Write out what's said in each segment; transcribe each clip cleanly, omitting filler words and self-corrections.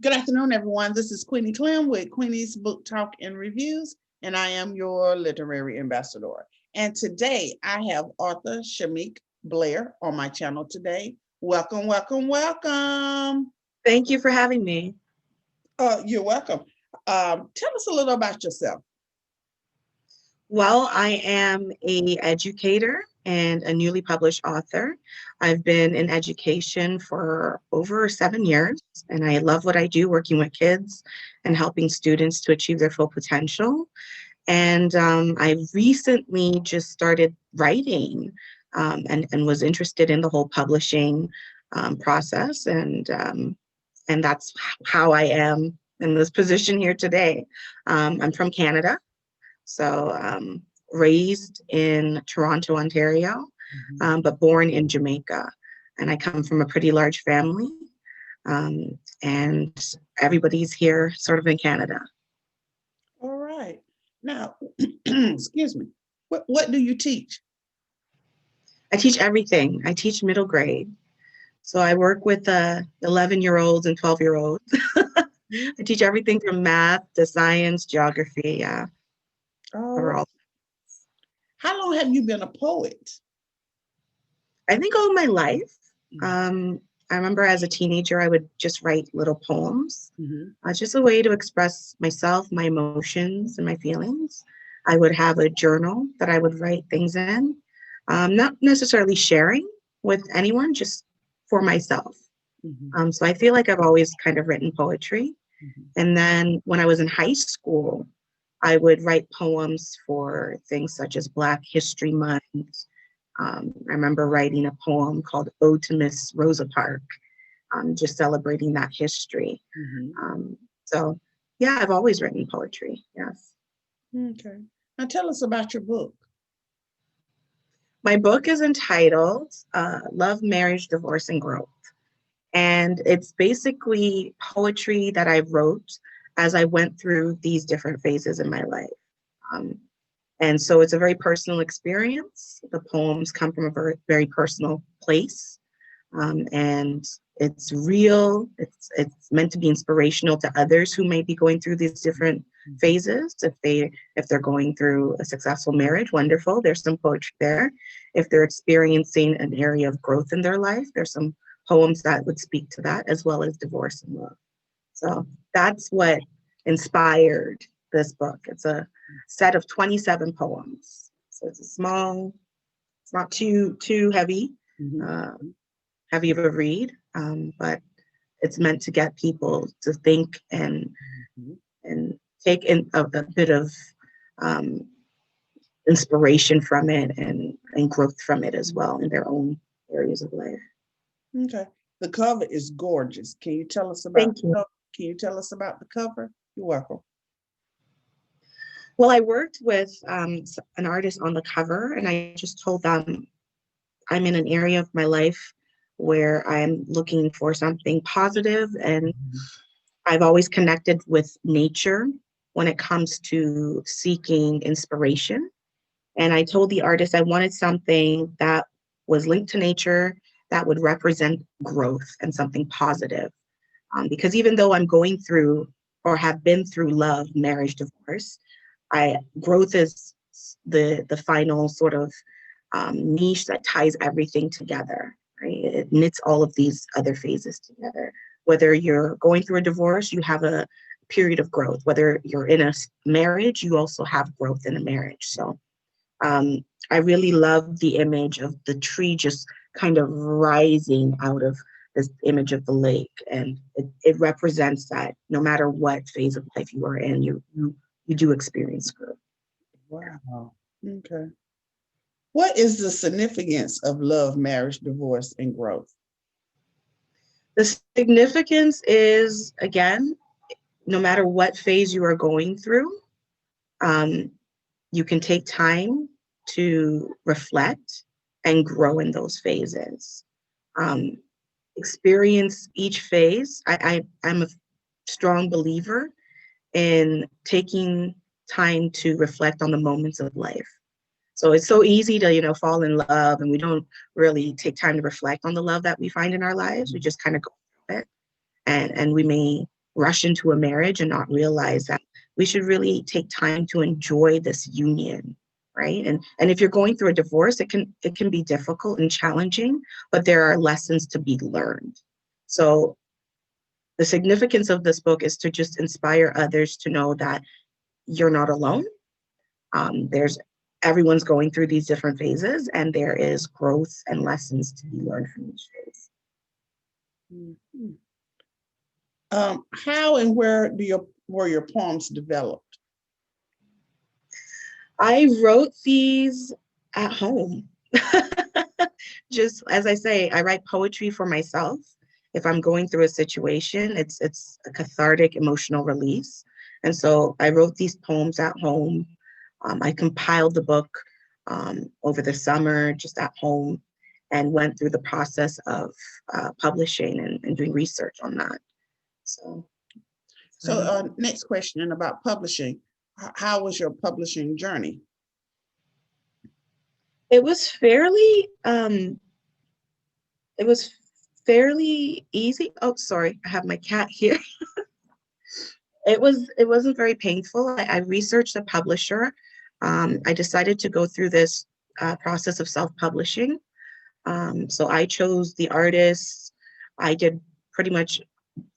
Good afternoon, everyone. This is Queenie Clem with Queenie's Book Talk and Reviews, and I am your literary ambassador. And today I have author Shemique Blair on my channel today. Welcome, welcome, welcome. Thank you for having me. You're welcome. Tell us a little about yourself. Well, I am an educator and a newly published author. I've been in education for over 7 years, and I love what I do, working with kids and helping students to achieve their full potential. And I recently just started writing and was interested in the whole publishing process, and that's how I am in this position here today. I'm from Canada. So raised in Toronto, Ontario, but born in Jamaica. And I come from a pretty large family. And everybody's here sort of in Canada. All right. Now, excuse me. What do you teach? I teach everything. I teach middle grade. So I work with 11-year-olds and 12-year-olds. I teach everything from math to science, geography. Yeah. Oh, how long have you been a poet? I think all my life. I remember as a teenager, I would just write little poems, just a way to express myself, my emotions, and my feelings. I would have a journal that I would write things in, not necessarily sharing with anyone, just for myself. So I feel like I've always kind of written poetry. And then when I was in high school, I would write poems for things such as Black History Month. I remember writing a poem called Ode to Miss Rosa Parks, just celebrating that history. So yeah, I've always written poetry, yes. Okay. Now tell us about your book. My book is entitled Love, Marriage, Divorce, and Growth. And it's basically poetry that I wrote as I went through these different phases in my life. And so it's a very personal experience. The poems come from a very, very personal place. And it's real. It's meant to be inspirational to others who may be going through these different phases. If they're going through a successful marriage, wonderful. There's some poetry there. If they're experiencing an area of growth in their life, there's some poems that would speak to that, as well as divorce and love. So that's what inspired this book. It's a set of 27 poems. So it's it's not too heavy, heavy of a read, but it's meant to get people to think and take in a bit of inspiration from it and growth from it as well in their own areas of life. Okay. The cover is gorgeous. Can you tell us about Thank you. Can you tell us about the cover? You're welcome. Well, I worked with an artist on the cover, and I just told them I'm in an area of my life where I'm looking for something positive, and I've always connected with nature when it comes to seeking inspiration. And I told the artist I wanted something that was linked to nature, that would represent growth and something positive. Because even though I'm going through or have been through love, marriage, divorce, growth is the final sort of niche that ties everything together, right? It knits all of these other phases together. Whether you're going through a divorce, you have a period of growth. Whether you're in a marriage, you also have growth in a marriage. So I really love the image of the tree just kind of rising out of this image of the lake. And it represents that no matter what phase of life you are in, you do experience growth. Wow. Okay. What is the significance of love, marriage, divorce, and growth? The significance is, again, no matter what phase you are going through, you can take time to reflect and grow in those phases. Experience each phase. I'm a strong believer in taking time to reflect on the moments of life. So it's so easy to, fall in love, and we don't really take time to reflect on the love that we find in our lives. We just kind of go through it, and we may rush into a marriage and not realize that we should really take time to enjoy this union, right? And if you're going through a divorce, it can be difficult and challenging, but there are lessons to be learned. So the significance of this book is to just inspire others to know that you're not alone. There's everyone's going through these different phases, and there is growth and lessons to be learned from each phase. Mhm. How and where were your poems developed? I wrote these at home. Just as I say, I write poetry for myself. If I'm going through a situation, it's a cathartic emotional release. And so I wrote these poems at home. I compiled the book over the summer just at home and went through the process of publishing and doing research on that. So, Next question about publishing. How was your publishing journey? it was fairly it was fairly easy. Oh, sorry, I have my cat here. It wasn't very painful. I researched a publisher. I decided to go through this process of self-publishing. So I chose the artists. I did pretty much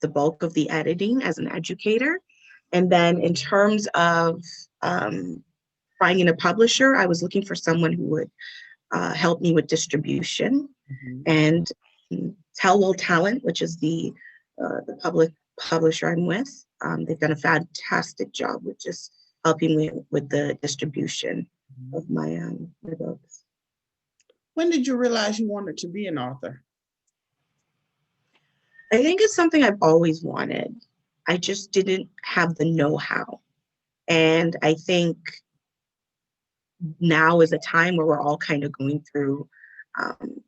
the bulk of the editing as an educator. And then in terms of finding a publisher, I was looking for someone who would help me with distribution. And Tellwell Talent, which is the public publisher I'm with, they've done a fantastic job with just helping me with the distribution of my books. When did you realize you wanted to be an author? I think it's something I've always wanted. I just didn't have the know-how. And I think now is a time where we're all kind of going through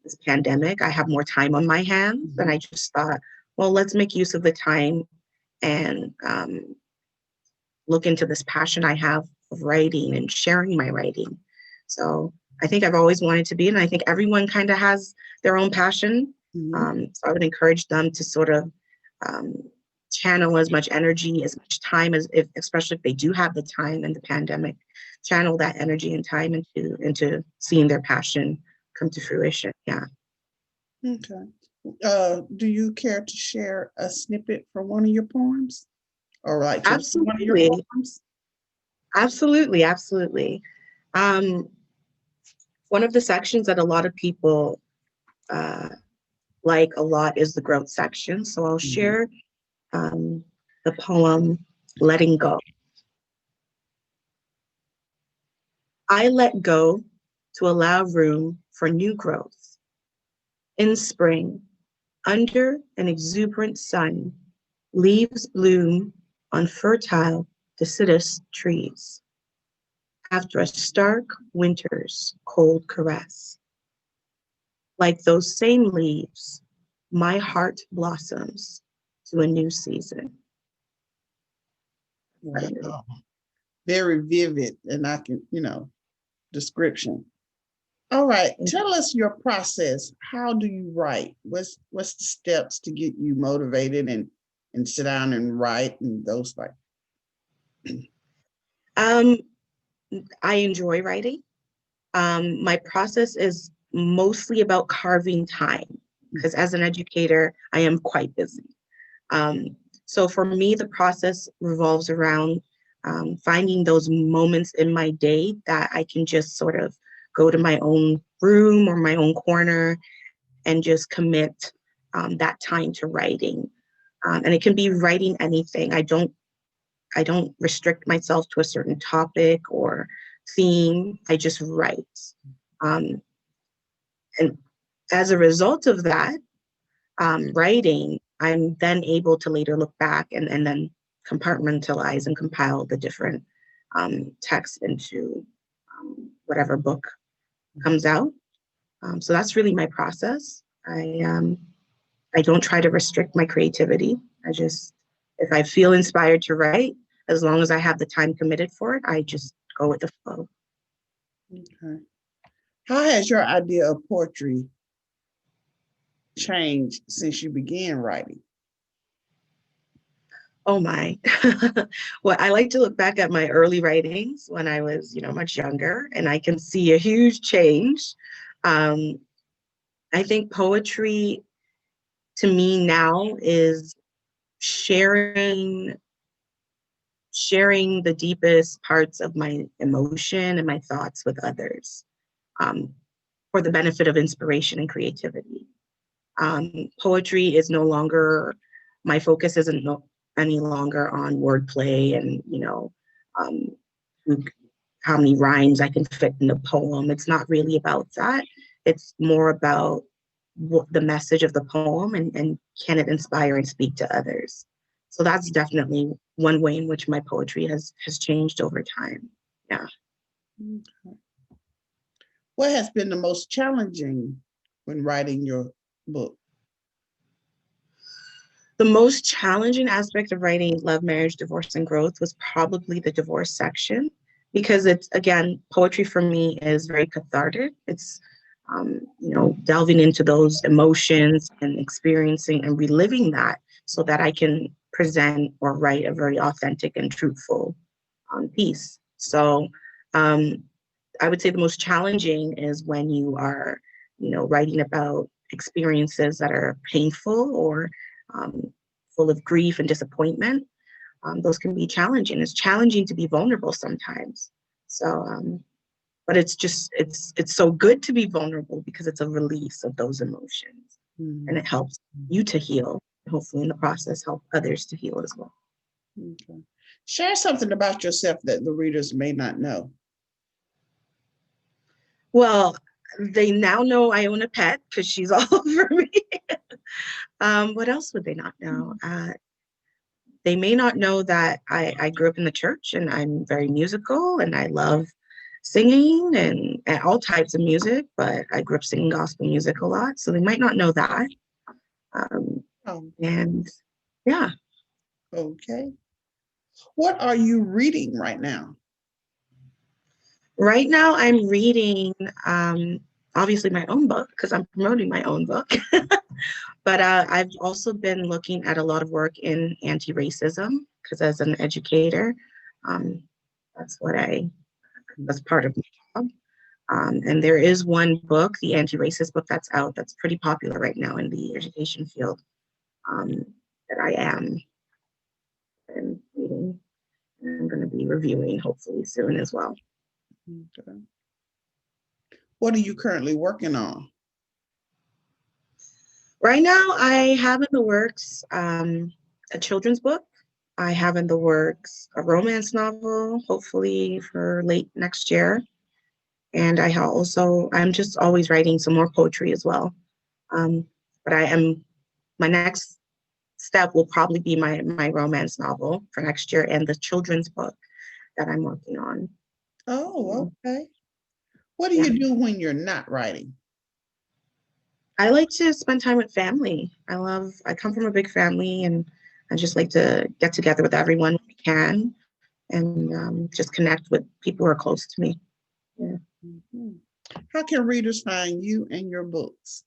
this pandemic. I have more time on my hands, and I just thought, well, let's make use of the time and look into this passion I have of writing and sharing my writing. So I think I've always wanted to be, and I think everyone kind of has their own passion. So I would encourage them to sort of channel as much energy, as much time especially if they do have the time in the pandemic, channel that energy and time into seeing their passion come to fruition. Yeah. Okay. Do you care to share a snippet from one of your poems, or like just one of your poems? Absolutely. One of the sections that a lot of people like a lot is the growth section. So I'll share the poem, Letting Go. I let go to allow room for new growth. In spring, under an exuberant sun, leaves bloom on fertile deciduous trees. After a stark winter's cold caress, like those same leaves, my heart blossoms to a new season. Wow. Very vivid, and I can, description. All right, tell us your process. How do you write? What's the steps to get you motivated and sit down and write and those like? I enjoy writing. My process is mostly about carving time because as an educator, I am quite busy. So for me, the process revolves around finding those moments in my day that I can just sort of go to my own room or my own corner and just commit that time to writing. And it can be writing anything. I don't restrict myself to a certain topic or theme. I just write. And as a result of that, writing, I'm then able to later look back and then compartmentalize and compile the different texts into whatever book comes out. So that's really my process. I don't try to restrict my creativity. If I feel inspired to write, as long as I have the time committed for it, I just go with the flow. Okay. How has your idea of poetry changed since you began writing? Oh my. Well, I like to look back at my early writings when I was, much younger, and I can see a huge change. Um, I think poetry to me now is sharing sharing the deepest parts of my emotion and my thoughts with others, um, for the benefit of inspiration and creativity. Poetry is no longer, my focus isn't any longer on wordplay and, um, how many rhymes I can fit in a poem. It's not really about that. It's more about what the message of the poem, and can it inspire and speak to others. So that's definitely one way in which my poetry has changed over time. Yeah. Okay. What has been the most challenging when writing your book? The most challenging aspect of writing Love, Marriage, Divorce, and Growth was probably the divorce section, because it's, again, poetry for me is very cathartic. It's, delving into those emotions and experiencing and reliving that so that I can present or write a very authentic and truthful piece. So um, I would say the most challenging is when you are, writing about experiences that are painful or um, full of grief and disappointment. Those can be challenging. It's challenging to be vulnerable sometimes. So, but it's so good to be vulnerable because it's a release of those emotions, and Mhm. it helps you to heal. Hopefully, in the process, help others to heal as well. Okay. Share something about yourself that the readers may not know. Well, they now know I own a pet because she's all over me. What else would they not know? They may not know that I grew up in the church and I'm very musical and I love singing and all types of music, but I grew up singing gospel music a lot. So they might not know that. Um, Oh, and yeah, okay. What are you reading right now? right now I'm reading, obviously my own book because I'm promoting my own book. But I've also been looking at a lot of work in anti-racism because as an educator, um, that's what that's part of my job. And there is one book, the anti-racist book that's out, that's pretty popular right now in the education field, um, that I am reading, and I'm going to be reviewing hopefully soon as well. Okay. What are you currently working on? Right now, I have in the works a children's book. I have in the works a romance novel, hopefully for late next year. And I'm just always writing some more poetry as well. Um, but my next step will probably be my romance novel for next year and the children's book that I'm working on. Oh, okay. What do Yeah. you do when you're not writing? I like to spend time with family. I come from a big family and I just like to get together with everyone when we can and just connect with people who are close to me. Yeah. Mhm. How can readers find you and your books?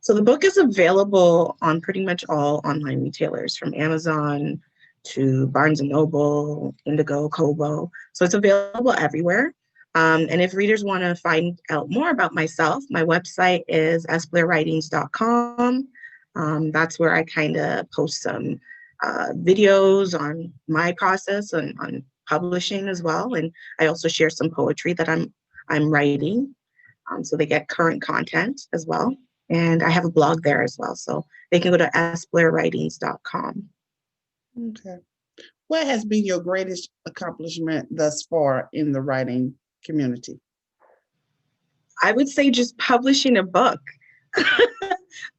So the book is available on pretty much all online retailers from Amazon to Barnes and Noble, Indigo, Kobo. So it's available everywhere. And if readers want to find out more about myself, my website is sblairwritings.com. That's where I kind of post some videos on my process and on publishing as well. And I also share some poetry that I'm writing. So they get current content as well. And I have a blog there as well. So they can go to sblairwritings.com. Okay. What has been your greatest accomplishment thus far in the writing community? I would say just publishing a book.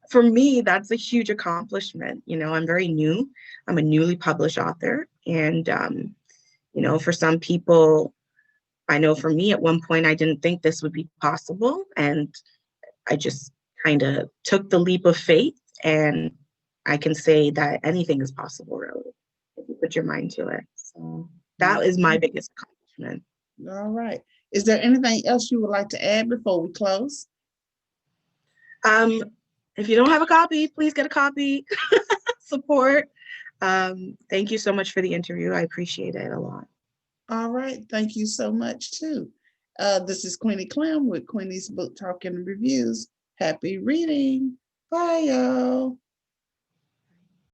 For me, that's a huge accomplishment. I'm very new. I'm a newly published author. And, for some people, I know for me at one point, I didn't think this would be possible. And I just kind of took the leap of faith. And I can say that anything is possible, really, if you put your mind to it. So that is my Mhm. biggest accomplishment. All right. Is there anything else you would like to add before we close? Um, if you don't have a copy, please get a copy. Support. Thank you so much for the interview. I appreciate it a lot. All right. Thank you so much too. This is Queenie Clem with Queenie's Book Talk and Reviews. Happy reading. Bye, y'all.